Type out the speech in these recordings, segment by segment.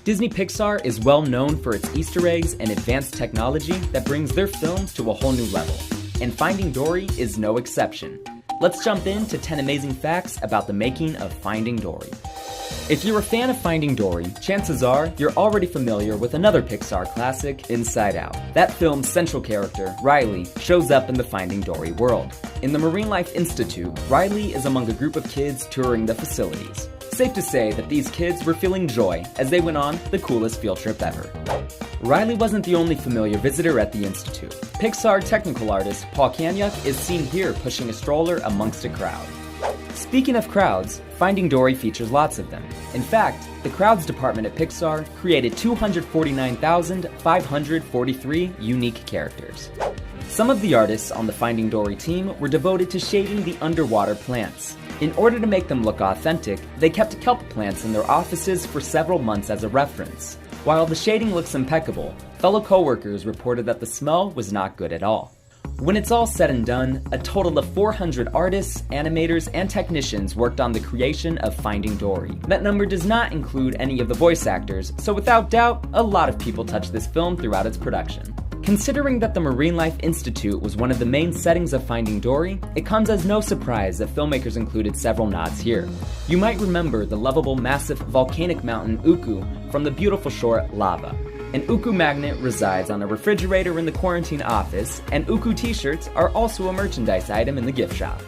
Disney Pixar is well known for its Easter eggs and advanced technology that brings their films to a whole new level. And Finding Dory is no exception. Let's jump into 10 amazing facts about the making of Finding Dory. If you're a fan of Finding Dory, chances are you're already familiar with another Pixar classic, Inside Out. That film's central character, Riley, shows up in the Finding Dory world. In the Marine Life Institute, Riley is among a group of kids touring the facilities. Safe to say that these kids were feeling joy as they went on the coolest field trip ever. Riley wasn't the only familiar visitor at the Institute. Pixar technical artist Paul Kanyuk is seen here pushing a stroller amongst a crowd. Speaking of crowds, Finding Dory features lots of them. In fact, the crowds department at Pixar created 249,543 unique characters. Some of the artists on the Finding Dory team were devoted to shading the underwater plants. In order to make them look authentic, they kept kelp plants in their offices for several months as a reference. While the shading looks impeccable, fellow coworkers reported that the smell was not good at all. When it's all said and done, a total of 400 artists, animators, and technicians worked on the creation of Finding Dory. That number does not include any of the voice actors, so without doubt, a lot of people touched this film throughout its production. Considering that the Marine Life Institute was one of the main settings of Finding Dory, it comes as no surprise that filmmakers included several nods here. You might remember the lovable massive volcanic mountain Uku from the beautiful short Lava. An Uku magnet resides on a refrigerator in the quarantine office, and Uku t-shirts are also a merchandise item in the gift shop.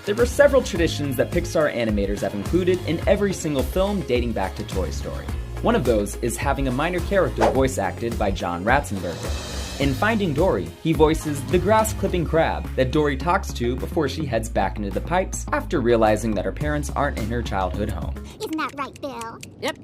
There are several traditions that Pixar animators have included in every single film dating back to Toy Story. One of those is having a minor character voice acted by John Ratzenberger. In Finding Dory, he voices the grass-clipping crab that Dory talks to before she heads back into the pipes after realizing that her parents aren't in her childhood home. Isn't that right, Bill? Yep.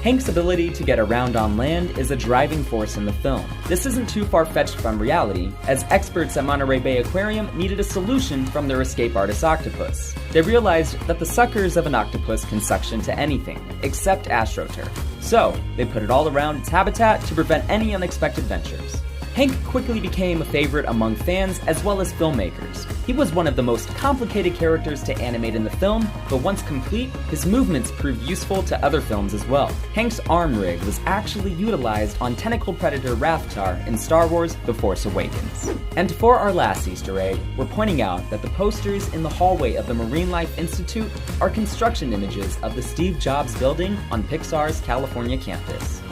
Hank's ability to get around on land is a driving force in the film. This isn't too far-fetched from reality, as experts at Monterey Bay Aquarium needed a solution from their escape artist octopus. They realized that the suckers of an octopus can suction to anything, except AstroTurf. So, they put it all around its habitat to prevent any unexpected ventures. Hank quickly became a favorite among fans as well as filmmakers. He was one of the most complicated characters to animate in the film, but once complete, his movements proved useful to other films as well. Hank's arm rig was actually utilized on tentacle predator Rathtar in Star Wars The Force Awakens. And for our last Easter egg, we're pointing out that the posters in the hallway of the Marine Life Institute are construction images of the Steve Jobs building on Pixar's California campus.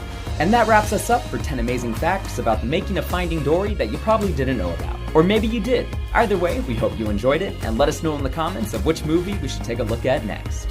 And that wraps us up for 10 amazing facts about the making of Finding Dory that you probably didn't know about. Or maybe you did. Either way, we hope you enjoyed it, and let us know in the comments of which movie we should take a look at next.